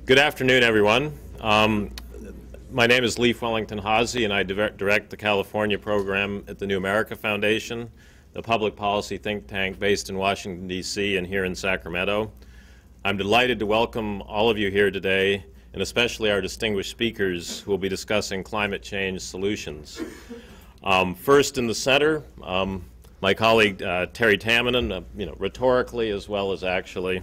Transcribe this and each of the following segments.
Good afternoon, everyone. My name is Leif Wellington Haase, and I direct the California program at the New America Foundation, the public policy think tank based in Washington, D.C. and here in Sacramento. I'm delighted to welcome all of you here today, and especially our distinguished speakers who will be discussing climate change solutions. First in the center, my colleague Terry Tamminen, rhetorically as well as actually,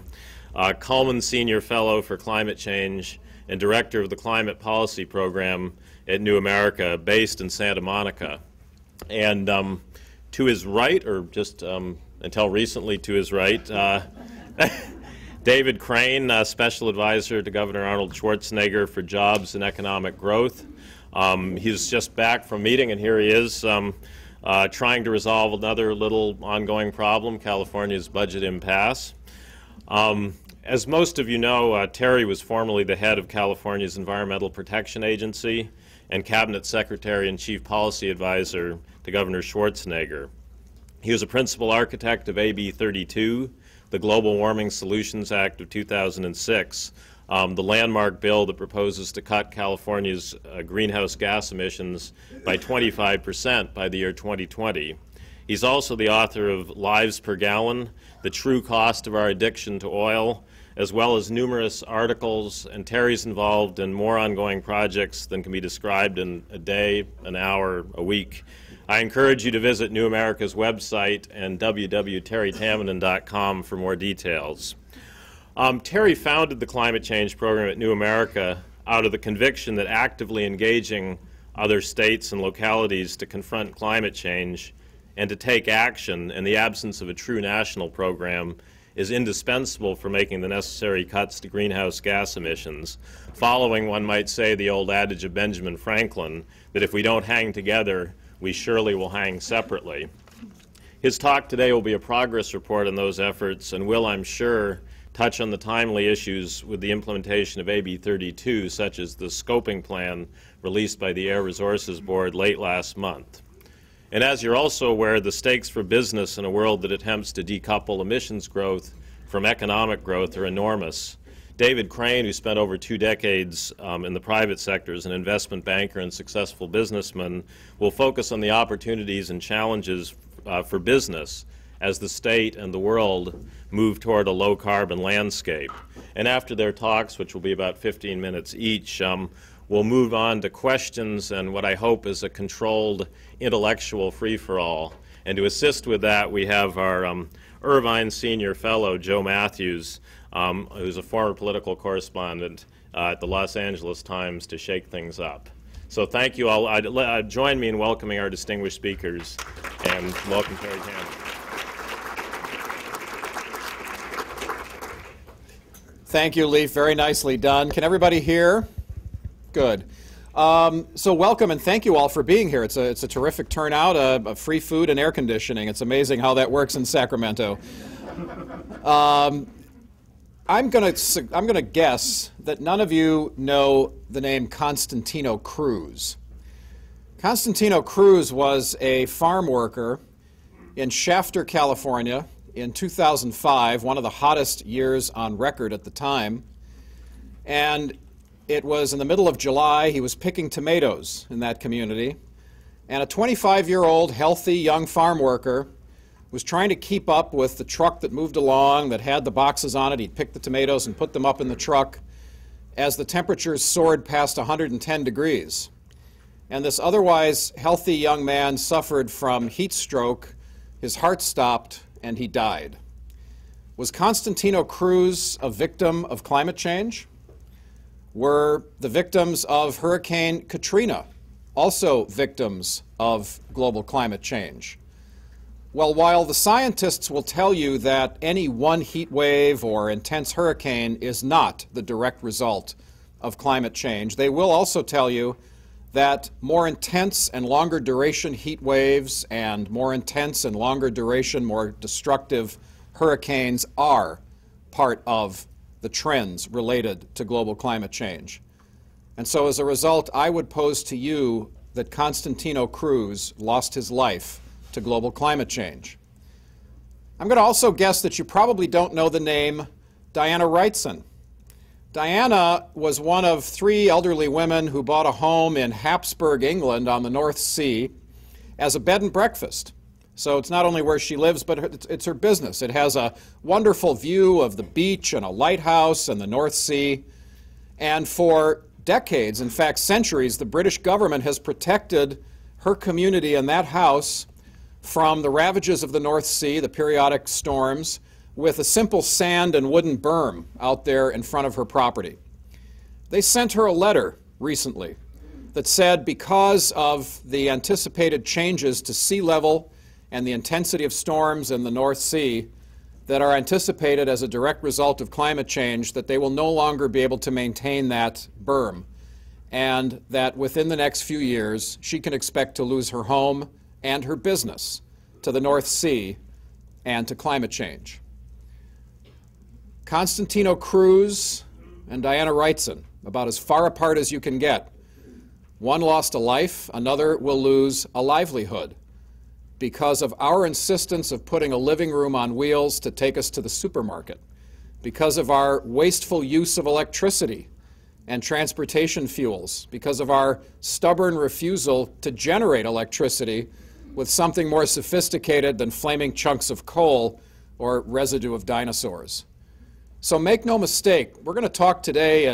Cullman Senior Fellow for Climate Change and Director of the Climate Policy Program at New America, based in Santa Monica. And to his right, or just until recently to his right, David Crane, Special Advisor to Governor Arnold Schwarzenegger for Jobs and Economic Growth. He's just back from meeting, and here he is trying to resolve another little ongoing problem, California's budget impasse. As most of you know, Terry was formerly the head of California's Environmental Protection Agency and Cabinet Secretary and Chief Policy Advisor to Governor Schwarzenegger. He was a principal architect of AB 32, the Global Warming Solutions Act of 2006, the landmark bill that proposes to cut California's greenhouse gas emissions by 25% by the year 2020. He's also the author of Lives Per Gallon, The True Cost of Our Addiction to Oil, as well as numerous articles, and Terry's involved in more ongoing projects than can be described in a day, an hour, a week. I encourage you to visit New America's website and www.terrytamminen.com for more details. Terry founded the climate change program at New America out of the conviction that actively engaging other states and localities to confront climate change and to take action in the absence of a true national program is indispensable for making the necessary cuts to greenhouse gas emissions, following, one might say, the old adage of Benjamin Franklin, that if we don't hang together, we surely will hang separately. His talk today will be a progress report on those efforts and will, I'm sure, touch on the timely issues with the implementation of AB 32, such as the scoping plan released by the Air Resources Board late last month. And as you're also aware, the stakes for business in a world that attempts to decouple emissions growth from economic growth are enormous. David Crane, who spent over 2 decades in the private sector as an investment banker and successful businessman, will focus on the opportunities and challenges for business as the state and the world move toward a low-carbon landscape. And after their talks, which will be about 15 minutes each, we'll move on to questions and what I hope is a controlled intellectual free-for-all. And to assist with that, we have our Irvine Senior Fellow, Joe Matthews, who's a former political correspondent at the Los Angeles Times, to shake things up. So thank you all. Join me in welcoming our distinguished speakers, and welcome Terry Tamminen. Thank you, Leif. Very nicely done. Can everybody hear? Good. So welcome and thank you all for being here. It's a terrific turnout, free food and air conditioning. It's amazing how that works in Sacramento. I'm gonna guess that none of you know the name Constantino Cruz. Constantino Cruz was a farm worker in Shafter, California in 2005, one of the hottest years on record at the time. And it was in the middle of July. He was picking tomatoes in that community. And a 25-year-old healthy young farm worker was trying to keep up with the truck that moved along that had the boxes on it. He'd pick the tomatoes and put them up in the truck as the temperatures soared past 110 degrees. And this otherwise healthy young man suffered from heat stroke. His heart stopped and he died. Was Constantino Cruz a victim of climate change? Were the victims of Hurricane Katrina also victims of global climate change? Well, while the scientists will tell you that any one heat wave or intense hurricane is not the direct result of climate change, they will also tell you that more intense and longer duration heat waves and more intense and longer duration, more destructive hurricanes are part of the trends related to global climate change. And so as a result, I would pose to you that Constantino Cruz lost his life to global climate change. I'm going to also guess that you probably don't know the name Diana Wrightson. Diana was one of 3 elderly women who bought a home in Habsburg, England on the North Sea as a bed and breakfast. So it's not only where she lives, but it's her business. It has a wonderful view of the beach and a lighthouse and the North Sea. And for decades, in fact centuries, the British government has protected her community and that house from the ravages of the North Sea, the periodic storms, with a simple sand and wooden berm out there in front of her property. They sent her a letter recently that said because of the anticipated changes to sea level and the intensity of storms in the North Sea that are anticipated as a direct result of climate change, that they will no longer be able to maintain that berm, and that within the next few years she can expect to lose her home and her business to the North Sea and to climate change. Constantino Cruz and Diana Wrightson, about as far apart as you can get. One lost a life, another will lose a livelihood because of our insistence of putting a living room on wheels to take us to the supermarket, because of our wasteful use of electricity and transportation fuels, because of our stubborn refusal to generate electricity with something more sophisticated than flaming chunks of coal or residue of dinosaurs. So make no mistake, we're going to talk today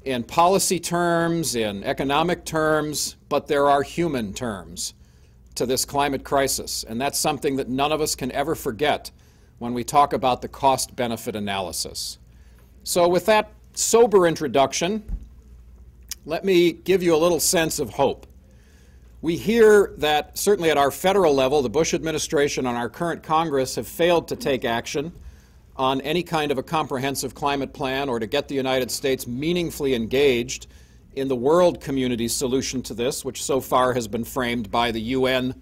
in policy terms, in economic terms, but there are human terms to this climate crisis, and that's something that none of us can ever forget when we talk about the cost-benefit analysis. So with that sober introduction, let me give you a little sense of hope. We hear that certainly at our federal level, the Bush administration and our current Congress have failed to take action on any kind of a comprehensive climate plan or to get the United States meaningfully engaged in the world community's solution to this, which so far has been framed by the UN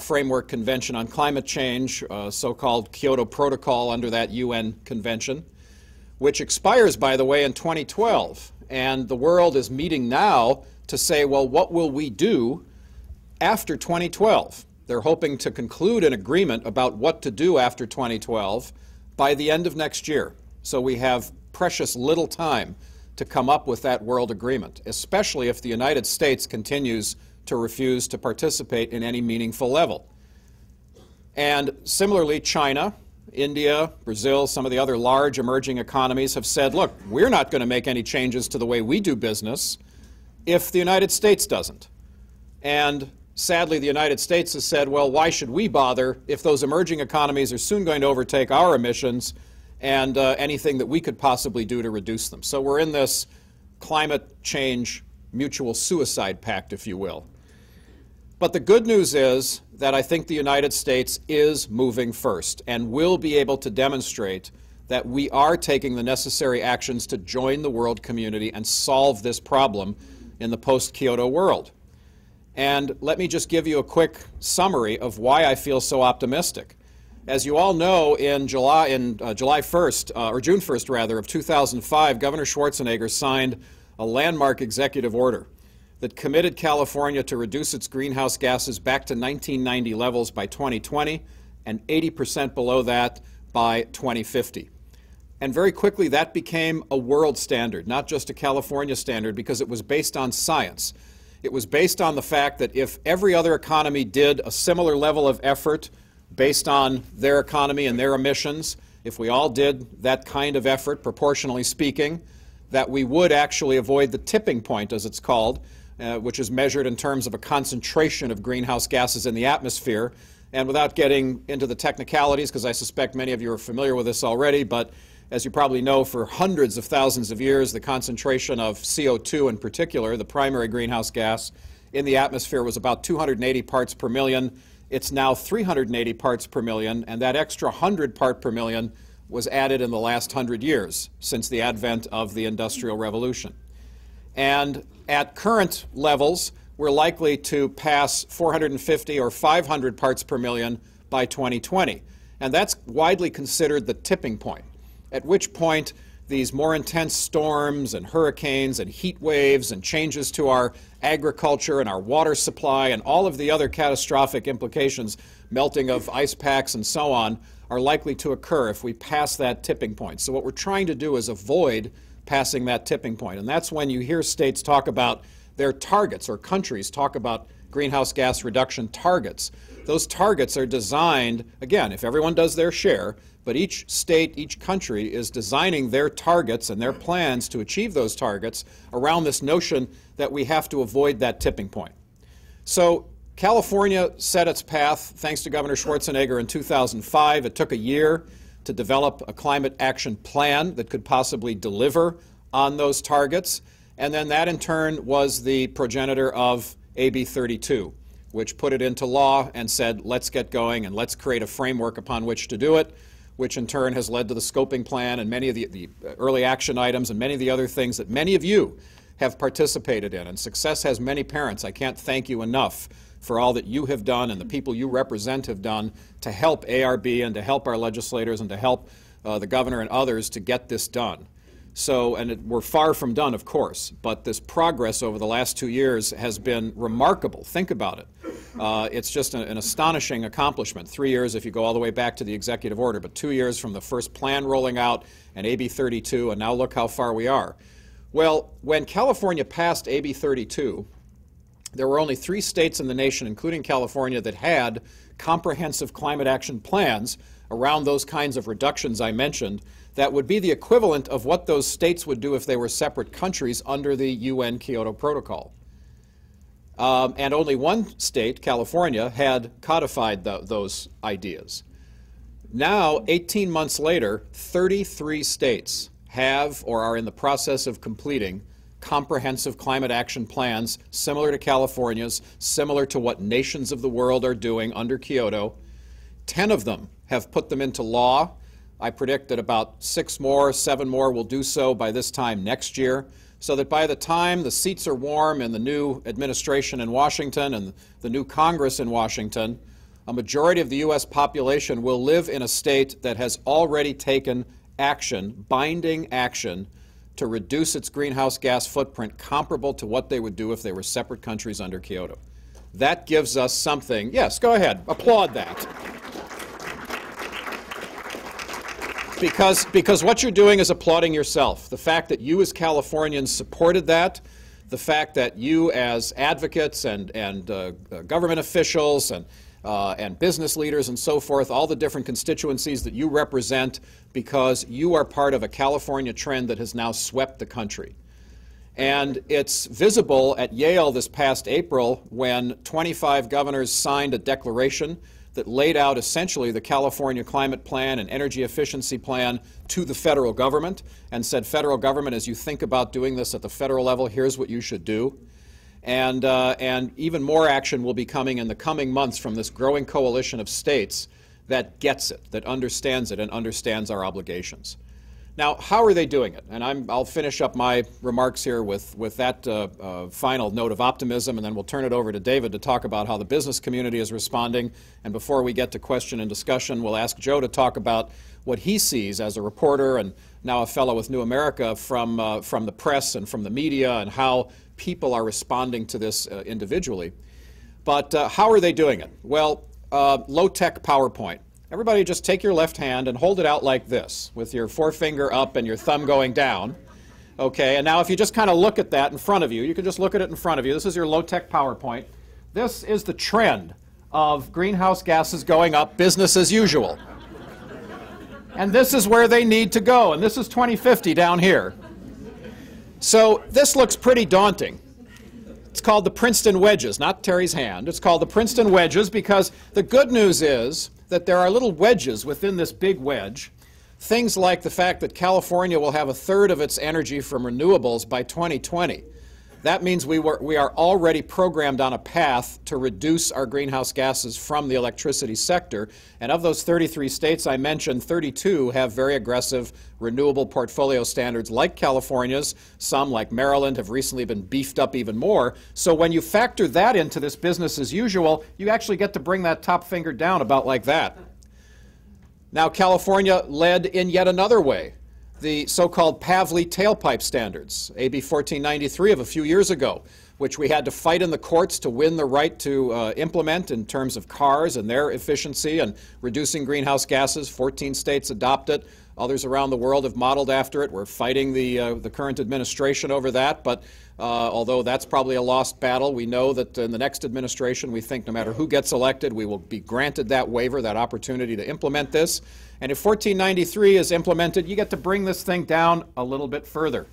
Framework Convention on Climate Change, so-called Kyoto Protocol under that UN convention, which expires, by the way, in 2012. And the world is meeting now to say, well, what will we do after 2012? They're hoping to conclude an agreement about what to do after 2012 by the end of next year. So we have precious little time to come up with that world agreement, especially if the United States continues to refuse to participate in any meaningful level. And similarly, China, India, Brazil, some of the other large emerging economies have said, look, we're not going to make any changes to the way we do business if the United States doesn't. And sadly, the United States has said, well, why should we bother if those emerging economies are soon going to overtake our emissions and anything that we could possibly do to reduce them. So we're in this climate change mutual suicide pact, if you will. But the good news is that I think the United States is moving first and will be able to demonstrate that we are taking the necessary actions to join the world community and solve this problem in the post-Kyoto world. And let me just give you a quick summary of why I feel so optimistic. As you all know, in June 1st rather, of 2005, Governor Schwarzenegger signed a landmark executive order that committed California to reduce its greenhouse gases back to 1990 levels by 2020 and 80% below that by 2050. And very quickly that became a world standard, not just a California standard, because it was based on science. It was based on the fact that if every other economy did a similar level of effort based on their economy and their emissions, if we all did that kind of effort, proportionally speaking, that we would actually avoid the tipping point, as it's called, which is measured in terms of a concentration of greenhouse gases in the atmosphere. And without getting into the technicalities, because I suspect many of you are familiar with this already, but as you probably know, for hundreds of thousands of years, the concentration of CO2 in particular, the primary greenhouse gas, in the atmosphere was about 280 parts per million. It's now 380 parts per million, and that extra 100 part per million was added in the last 100 years since the advent of the Industrial Revolution. And at current levels, we're likely to pass 450 or 500 parts per million by 2020. And that's widely considered the tipping point, at which point these more intense storms and hurricanes and heat waves and changes to our agriculture and our water supply and all of the other catastrophic implications, melting of ice packs and so on, are likely to occur if we pass that tipping point. So what we're trying to do is avoid passing that tipping point. And that's when you hear states talk about their targets, or countries talk about greenhouse gas reduction targets. Those targets are designed, again, if everyone does their share, but each state, each country is designing their targets and their plans to achieve those targets around this notion that we have to avoid that tipping point. So California set its path, thanks to Governor Schwarzenegger, in 2005. It took a year to develop a climate action plan that could possibly deliver on those targets. And then that, in turn, was the progenitor of AB 32, which put it into law and said, let's get going and let's create a framework upon which to do it, which in turn has led to the scoping plan and many of the early action items and many of the other things that many of you have participated in. And success has many parents. I can't thank you enough for all that you have done and the people you represent have done to help ARB and to help our legislators and to help the governor and others to get this done. So, and we're far from done, of course, but this progress over the last 2 years has been remarkable. Think about it. It's just an astonishing accomplishment. 3 years if you go all the way back to the executive order, but 2 years from the first plan rolling out and AB 32, and now look how far we are. Well, when California passed AB 32, there were only 3 states in the nation, including California, that had comprehensive climate action plans around those kinds of reductions I mentioned that would be the equivalent of what those states would do if they were separate countries under the UN Kyoto Protocol. And only 1 state, California, had codified those ideas. Now, 18 months later, 33 states have or are in the process of completing comprehensive climate action plans similar to California's, similar to what nations of the world are doing under Kyoto. 10 of them have put them into law. I predict that about 6 more, 7 more will do so by this time next year, so that by the time the seats are warm in the new administration in Washington and the new Congress in Washington, a majority of the U.S. population will live in a state that has already taken action, binding action, to reduce its greenhouse gas footprint comparable to what they would do if they were separate countries under Kyoto. That gives us something. Yes, go ahead, applaud that. Because what you're doing is applauding yourself. The fact that you as Californians supported that, the fact that you as advocates and government officials and business leaders and so forth, all the different constituencies that you represent, because you are part of a California trend that has now swept the country. And it's visible at Yale this past April when 25 governors signed a declaration that laid out essentially the California Climate Plan and Energy Efficiency Plan to the federal government and said, federal government, as you think about doing this at the federal level, here's what you should do. And even more action will be coming in the coming months from this growing coalition of states that gets it, that understands it, and understands our obligations. Now, how are they doing it? And I'll finish up my remarks here with that final note of optimism, and then we'll turn it over to David to talk about how the business community is responding. And before we get to question and discussion, we'll ask Joe to talk about what he sees as a reporter and now a fellow with New America from the press and from the media, and how people are responding to this individually. But how are they doing it? Well, low-tech PowerPoint. Everybody just take your left hand and hold it out like this, with your forefinger up and your thumb going down. Okay, and now if you just kind of look at that in front of you, you can just look at it in front of you. This is your low-tech PowerPoint. This is the trend of greenhouse gases going up, business as usual. And this is where they need to go, and this is 2050 down here. So this looks pretty daunting. It's called the Princeton wedges, not Terry's hand. It's called the Princeton wedges because the good news is that there are little wedges within this big wedge. Things like the fact that California will have 1/3 of its energy from renewables by 2020. That means we are already programmed on a path to reduce our greenhouse gases from the electricity sector. And of those 33 states I mentioned, 32 have very aggressive renewable portfolio standards like California's. Some, like Maryland, have recently been beefed up even more. So when you factor that into this business as usual, you actually get to bring that top finger down about like that. Now, California led in yet another way. The so-called Pavley tailpipe standards, AB 1493 of a few years ago, which we had to fight in the courts to win the right to implement in terms of cars and their efficiency and reducing greenhouse gases. 14 states adopt it. Others around the world have modeled after it. We're fighting the current administration over that, but although that's probably a lost battle, we know that in the next administration, we think no matter who gets elected, we will be granted that waiver, that opportunity to implement this. And if 1493 is implemented, you get to bring this thing down a little bit further.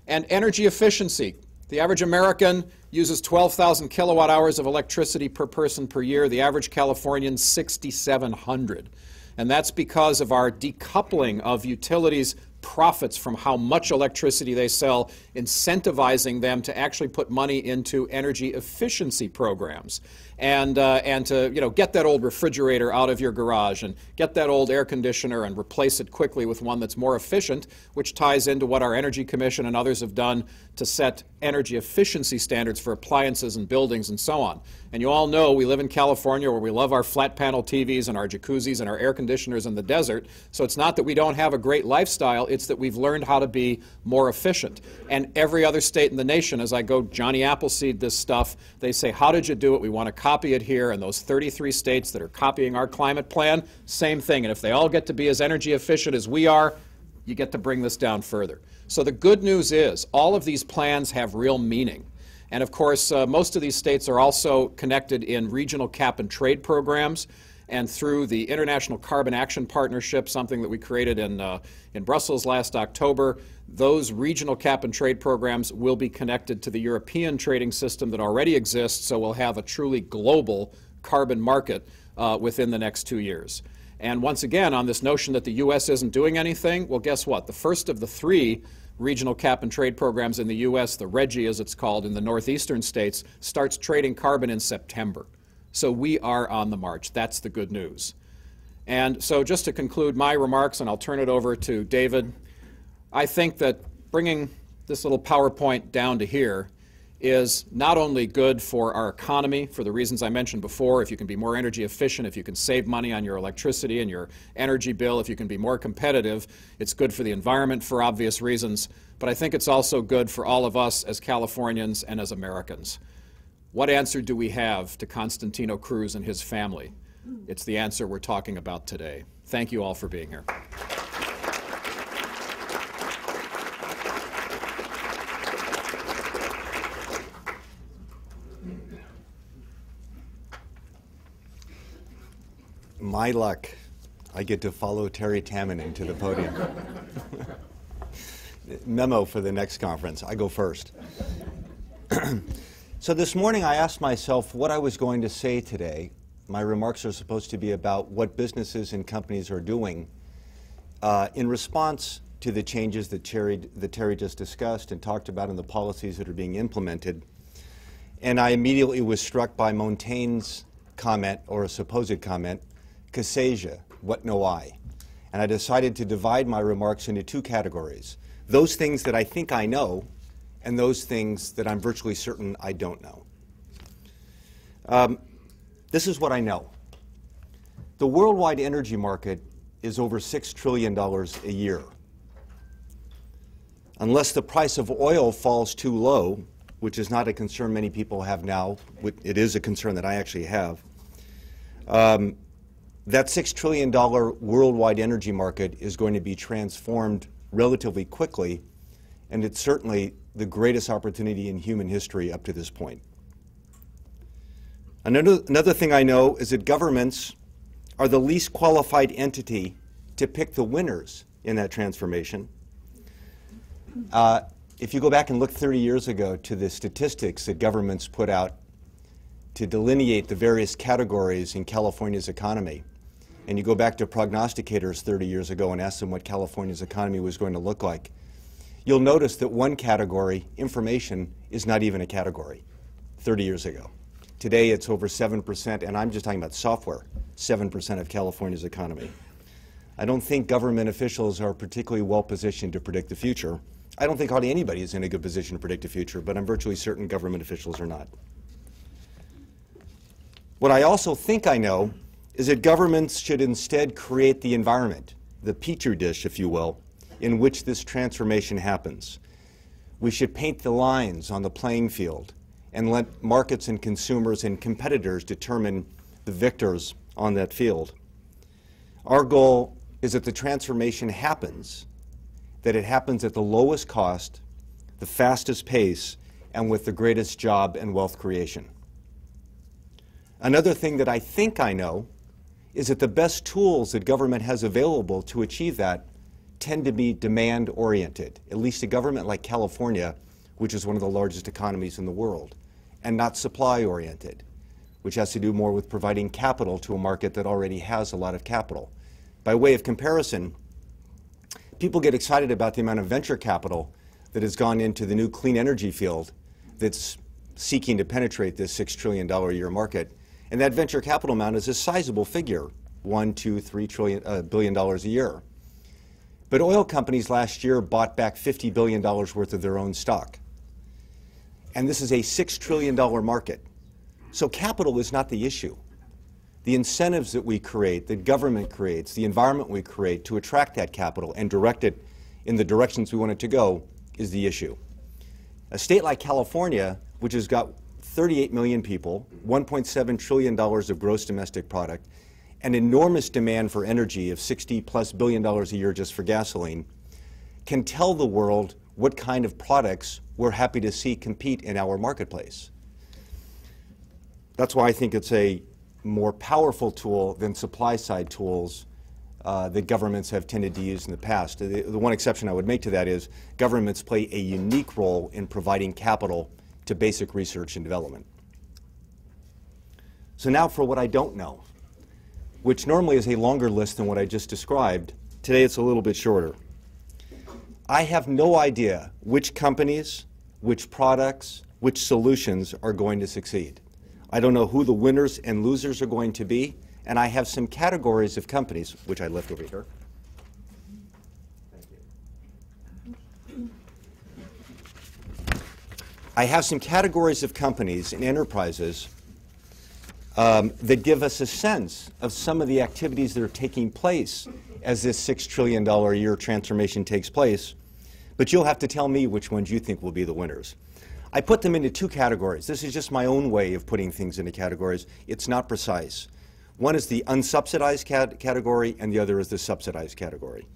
And energy efficiency. The average American uses 12,000 kilowatt hours of electricity per person per year. The average Californian, 6,700. And that's because of our decoupling of utilities' profits from how much electricity they sell, incentivizing them to actually put money into energy efficiency programs and to get that old refrigerator out of your garage and get that old air conditioner and replace it quickly with one that's more efficient, which ties into what our Energy Commission and others have done to set energy efficiency standards for appliances and buildings and so on. And you all know we live in California where we love our flat panel TVs and our jacuzzis and our air conditioners in the desert. So it's not that we don't have a great lifestyle, it's that we've learned how to be more efficient. And every other state in the nation, as I go Johnny Appleseed this stuff, they say, how did you do it? We want to copy it here. And those 33 states that are copying our climate plan, same thing. And if they all get to be as energy efficient as we are, you get to bring this down further. So the good news is all of these plans have real meaning. And of course, most of these states are also connected in regional cap and trade programs and through the International Carbon Action Partnership, something that we created in Brussels last October. Those regional cap and trade programs will be connected to the European trading system that already exists, so we'll have a truly global carbon market within the next 2 years. And once again, on this notion that the U.S. isn't doing anything, well, guess what? The first of the 3 regional cap and trade programs in the U.S., the RGGI as it's called in the northeastern states, starts trading carbon in September. So we are on the march. That's the good news. And so just to conclude my remarks, and I'll turn it over to David, I think that bringing this little PowerPoint down to here is not only good for our economy for the reasons I mentioned before. If you can be more energy efficient, if you can save money on your electricity and your energy bill, if you can be more competitive, it's good for the environment for obvious reasons. But I think it's also good for all of us as Californians and as Americans. What answer do we have to Constantino Cruz and his family? It's the answer we're talking about today. Thank you all for being here. My luck. I get to follow Terry Tamminen to the podium. Memo for the next conference. I go first. So this morning I asked myself what I was going to say today. My remarks are supposed to be about what businesses and companies are doing in response to the changes that Terry just discussed and talked about and the policies that are being implemented. And I immediately was struck by Montaigne's comment, or a supposed comment, que sais-je, what know I? And I decided to divide my remarks into 2 categories. Those things that I think I know, and those things that I'm virtually certain I don't know. This is what I know. The worldwide energy market is over $6 trillion a year. Unless the price of oil falls too low, which is not a concern many people have now, it is a concern that I actually have, that $6 trillion worldwide energy market is going to be transformed relatively quickly, and it's certainly the greatest opportunity in human history up to this point. Another thing I know is that governments are the least qualified entity to pick the winners in that transformation. If you go back and look 30 years ago to the statistics that governments put out to delineate the various categories in California's economy, and you go back to prognosticators 30 years ago and ask them what California's economy was going to look like, you'll notice that one category, information, is not even a category 30 years ago. Today it's over 7%, and I'm just talking about software, 7% of California's economy. I don't think government officials are particularly well positioned to predict the future. I don't think hardly anybody is in a good position to predict the future, but I'm virtually certain government officials are not. What I also think I know is that governments should instead create the environment, the petri dish, if you will, in which this transformation happens. We should paint the lines on the playing field and let markets and consumers and competitors determine the victors on that field. Our goal is that the transformation happens, that it happens at the lowest cost, the fastest pace, and with the greatest job and wealth creation. Another thing that I think I know is that the best tools that government has available to achieve that tend to be demand-oriented, at least a government like California, which is one of the largest economies in the world, and not supply-oriented, which has to do more with providing capital to a market that already has a lot of capital. By way of comparison, people get excited about the amount of venture capital that has gone into the new clean energy field that's seeking to penetrate this $6 trillion a year market. And that venture capital amount is a sizable figure, $1, $2, $3 billion a year. But oil companies last year bought back $50 billion worth of their own stock. And this is a $6 trillion market. So capital is not the issue. The incentives that we create, that government creates, the environment we create to attract that capital and direct it in the directions we want it to go is the issue. A state like California, which has got 38 million people, $1.7 trillion of gross domestic product, an enormous demand for energy of $60+ billion a year just for gasoline, can tell the world what kind of products we're happy to see compete in our marketplace. That's why I think it's a more powerful tool than supply-side tools that governments have tended to use in the past. The one exception I would make to that is governments play a unique role in providing capital to basic research and development. So now for what I don't know, which normally is a longer list than what I just described. Today it's a little bit shorter. I have no idea which companies, which products, which solutions are going to succeed. I don't know who the winners and losers are going to be, and I have some categories of companies, which I left over here. Thank you. I have some categories of companies and enterprises that give us a sense of some of the activities that are taking place as this $6 trillion a year transformation takes place, but you'll have to tell me which ones you think will be the winners. I put them into two categories. This is just my own way of putting things into categories. It's not precise. One is the unsubsidized category, and the other is the subsidized category.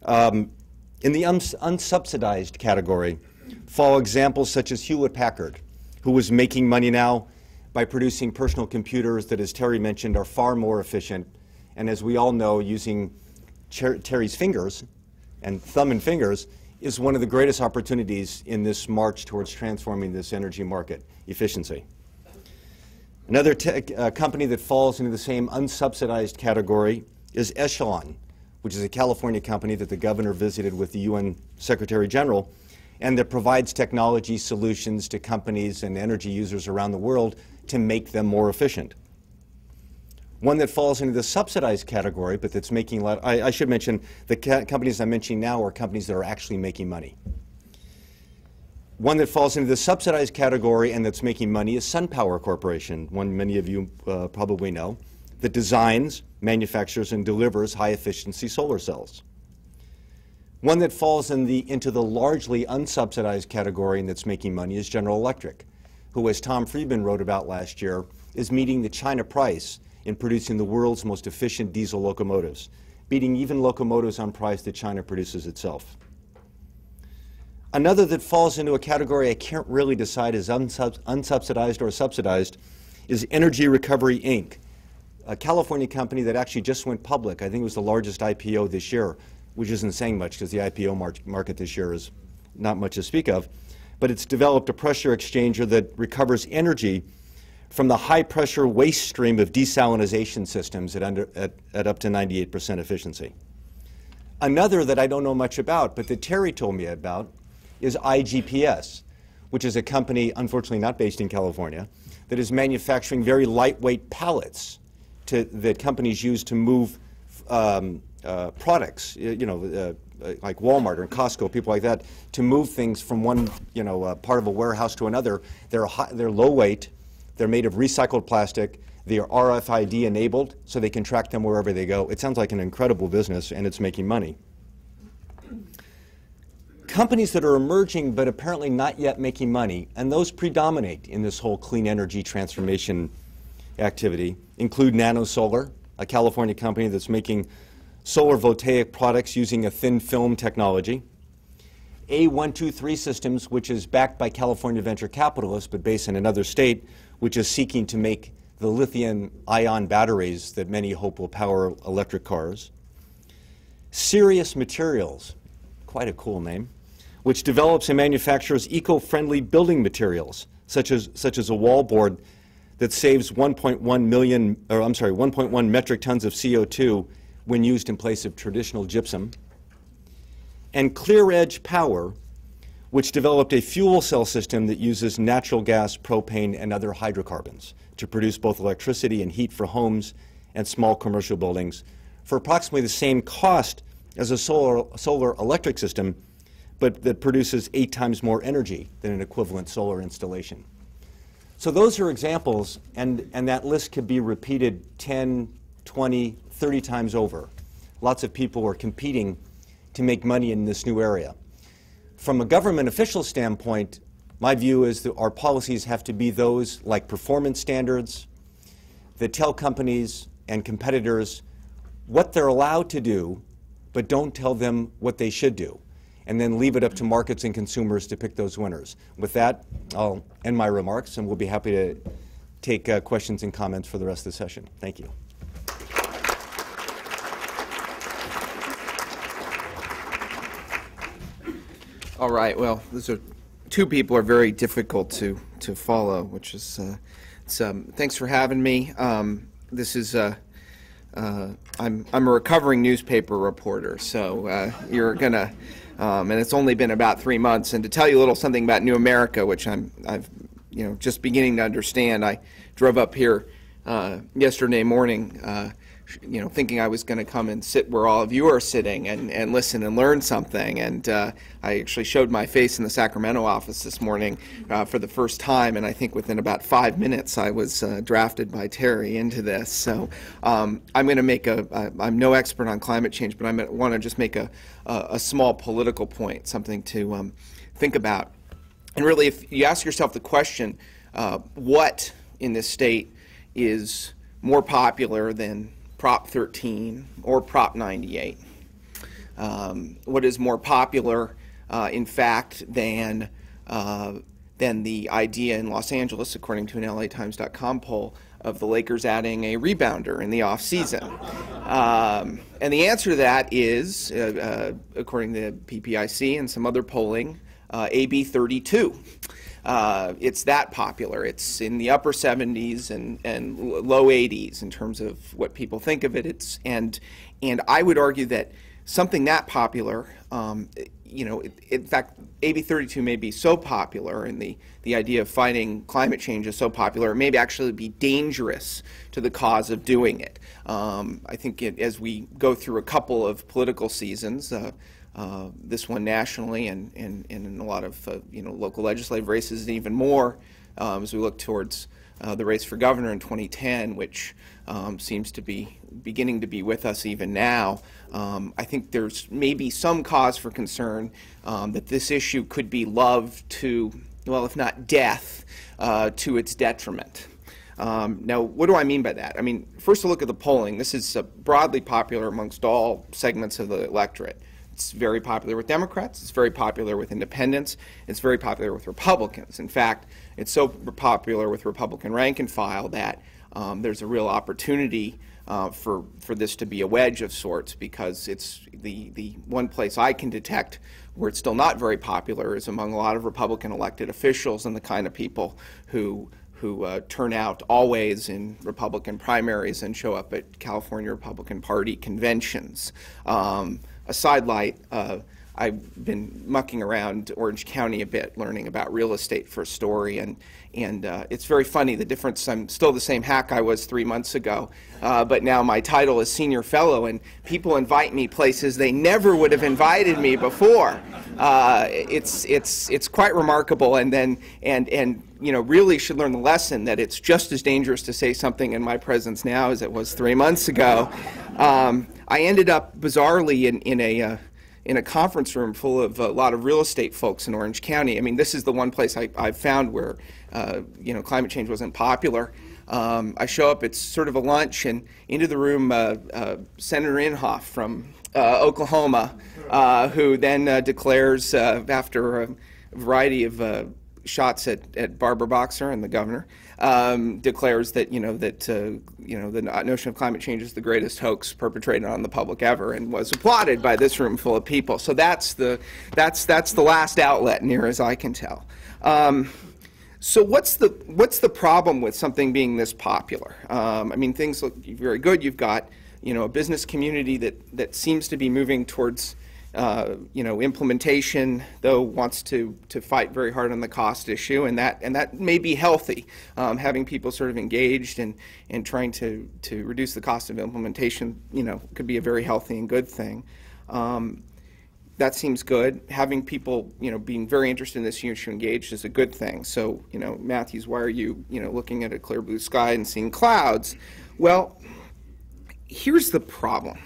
In the unsubsidized category fall examples such as Hewlett-Packard, who is making money now by producing personal computers that, as Terry mentioned, are far more efficient. And as we all know, using Terry's fingers and thumb and fingers is one of the greatest opportunities in this march towards transforming this energy market, efficiency. Another company that falls into the same unsubsidized category is Echelon, which is a California company that the governor visited with the UN Secretary General, and that provides technology solutions to companies and energy users around the world to make them more efficient. One that falls into the subsidized category, but that's making a lot, I should mention the companies I'm mentioning now are companies that are actually making money. One that falls into the subsidized category and that's making money is SunPower Corporation, one many of you probably know, that designs, manufactures, and delivers high-efficiency solar cells. One that falls into the largely unsubsidized category and that's making money is General Electric, who, as Tom Friedman wrote about last year, is meeting the China price in producing the world's most efficient diesel locomotives, beating even locomotives on price that China produces itself. Another that falls into a category I can't really decide is unsubsidized or subsidized is Energy Recovery, Inc., a California company that actually just went public. I think it was the largest IPO this year, which isn't saying much because the IPO market this year is not much to speak of. But it's developed a pressure exchanger that recovers energy from the high-pressure waste stream of desalination systems at up to 98% efficiency. Another that I don't know much about, but that Terry told me about, is iGPS, which is a company, unfortunately not based in California, that is manufacturing very lightweight pallets that companies use to move products, like Walmart or Costco, people like that, to move things from one part of a warehouse to another. They're low weight. They're made of recycled plastic. They are RFID enabled, so they can track them wherever they go. It sounds like an incredible business, and it's making money. Companies that are emerging but apparently not yet making money, and those predominate in this whole clean energy transformation activity, include NanoSolar, a California company that's making solar voltaic products using a thin film technology, A123 Systems, which is backed by California venture capitalists but based in another state, which is seeking to make the lithium-ion batteries that many hope will power electric cars. Sirius Materials, quite a cool name, which develops and manufactures eco-friendly building materials, such as a wallboard that saves 1.1 metric tons of CO2 when used in place of traditional gypsum. And Clear Edge Power, which developed a fuel cell system that uses natural gas, propane, and other hydrocarbons to produce both electricity and heat for homes and small commercial buildings for approximately the same cost as a solar electric system, but that produces 8 times more energy than an equivalent solar installation. So those are examples, and that list could be repeated 10, 20, 30 times over. Lots of people are competing to make money in this new area. From a government official standpoint, my view is that our policies have to be those like performance standards that tell companies and competitors what they're allowed to do, but don't tell them what they should do, and then leave it up to markets and consumers to pick those winners. With that, I'll end my remarks, and we'll be happy to take questions and comments for the rest of the session. Thank you. All right. Well, two people are very difficult to follow, which is thanks for having me. This is I'm a recovering newspaper reporter, so you're gonna and it's only been about 3 months. And to tell you a little something about New America, which I've just beginning to understand, I drove up here yesterday morning. Thinking I was going to come and sit where all of you are sitting and listen and learn something. And I actually showed my face in the Sacramento office this morning for the first time, and I think within about 5 minutes I was drafted by Terry into this. So I'm going to make I'm no expert on climate change, but I want to just make a small political point, something to think about. And really, if you ask yourself the question, what in this state is more popular than Prop 13 or Prop 98? What is more popular, in fact, than the idea in Los Angeles, according to an LATimes.com poll, of the Lakers adding a rebounder in the offseason? And the answer to that is, according to PPIC and some other polling, AB 32. It's that popular. It's in the upper 70s and low 80s in terms of what people think of it. And I would argue that something that popular, in fact, AB 32 may be so popular, and the idea of fighting climate change is so popular, it may actually be dangerous to the cause of doing it. I think as we go through a couple of political seasons, this one nationally and in a lot of local legislative races, and even more as we look towards the race for governor in 2010, which seems to be beginning to be with us even now. I think there's maybe some cause for concern that this issue could be loved to, well, if not death, to its detriment. Now, what do I mean by that? I mean, first, to look at the polling. This is broadly popular amongst all segments of the electorate. It's very popular with Democrats. It's very popular with independents. It's very popular with Republicans. In fact, it's so popular with Republican rank and file that there's a real opportunity for this to be a wedge of sorts, because it's the one place I can detect where it's still not very popular is among a lot of Republican elected officials and the kind of people who turn out always in Republican primaries and show up at California Republican Party conventions. A sidelight, I've been mucking around Orange County a bit, learning about real estate for a story, and it's very funny, the difference. I'm still the same hack I was 3 months ago, but now my title is senior fellow, and people invite me places they never would have invited me before. It's quite remarkable, and really should learn the lesson that it's just as dangerous to say something in my presence now as it was 3 months ago. I ended up bizarrely in a conference room full of a lot of real estate folks in Orange County. I mean, this is the one place I've found where climate change wasn't popular. I show up, it's sort of a lunch, and into the room, Senator Inhofe from Oklahoma, who then declares, after a variety of shots at Barbara Boxer and the governor, declares that the notion of climate change is the greatest hoax perpetrated on the public ever, and was applauded by this room full of people. So that's the last outlet, near as I can tell. So what's the problem with something being this popular? I mean, things look very good. You've got a business community that seems to be moving towards implementation, though wants to fight very hard on the cost issue, and that may be healthy. Having people sort of engaged and trying to reduce the cost of implementation, could be a very healthy and good thing. That seems good. Having people, being very interested in this issue engaged is a good thing. So, Matthews, why are you, looking at a clear blue sky and seeing clouds? Well, here's the problem.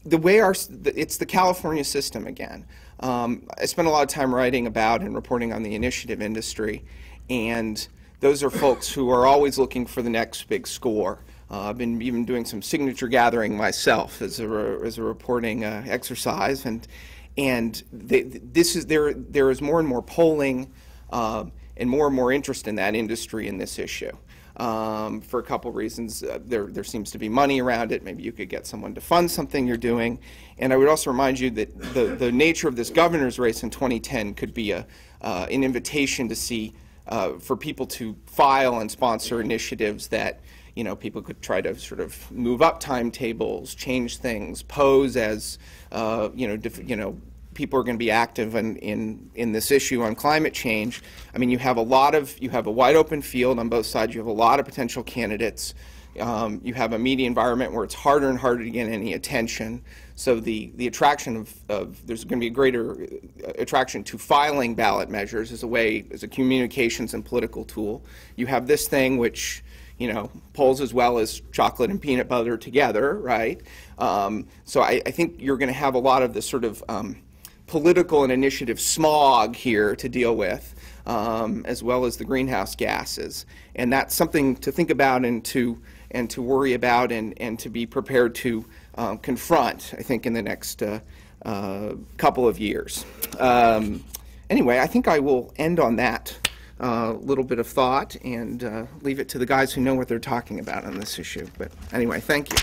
The way it's the California system again. I spent a lot of time writing about and reporting on the initiative industry, and those are folks who are always looking for the next big score. I've been even doing some signature gathering myself as a reporting exercise, and there is more and more polling and more interest in that industry in this issue. For a couple reasons. There seems to be money around it. Maybe you could get someone to fund something you're doing. And I would also remind you that the nature of this governor's race in 2010 could be an invitation to see for people to file and sponsor initiatives that people could try to sort of move up timetables, change things, pose as people are going to be active in this issue on climate change. I mean, you have a wide open field on both sides. You have a lot of potential candidates. You have a media environment where it's harder and harder to get any attention. So the attraction of there's going to be a greater attraction to filing ballot measures as a communications and political tool. You have this thing which polls as well as chocolate and peanut butter together, right? So I think you're going to have a lot of this sort of political and initiative smog here to deal with, as well as the greenhouse gases. And that's something to think about and to worry about and to be prepared to confront, I think, in the next couple of years. Anyway, I think I will end on that little bit of thought and leave it to the guys who know what they're talking about on this issue. But anyway, thank you.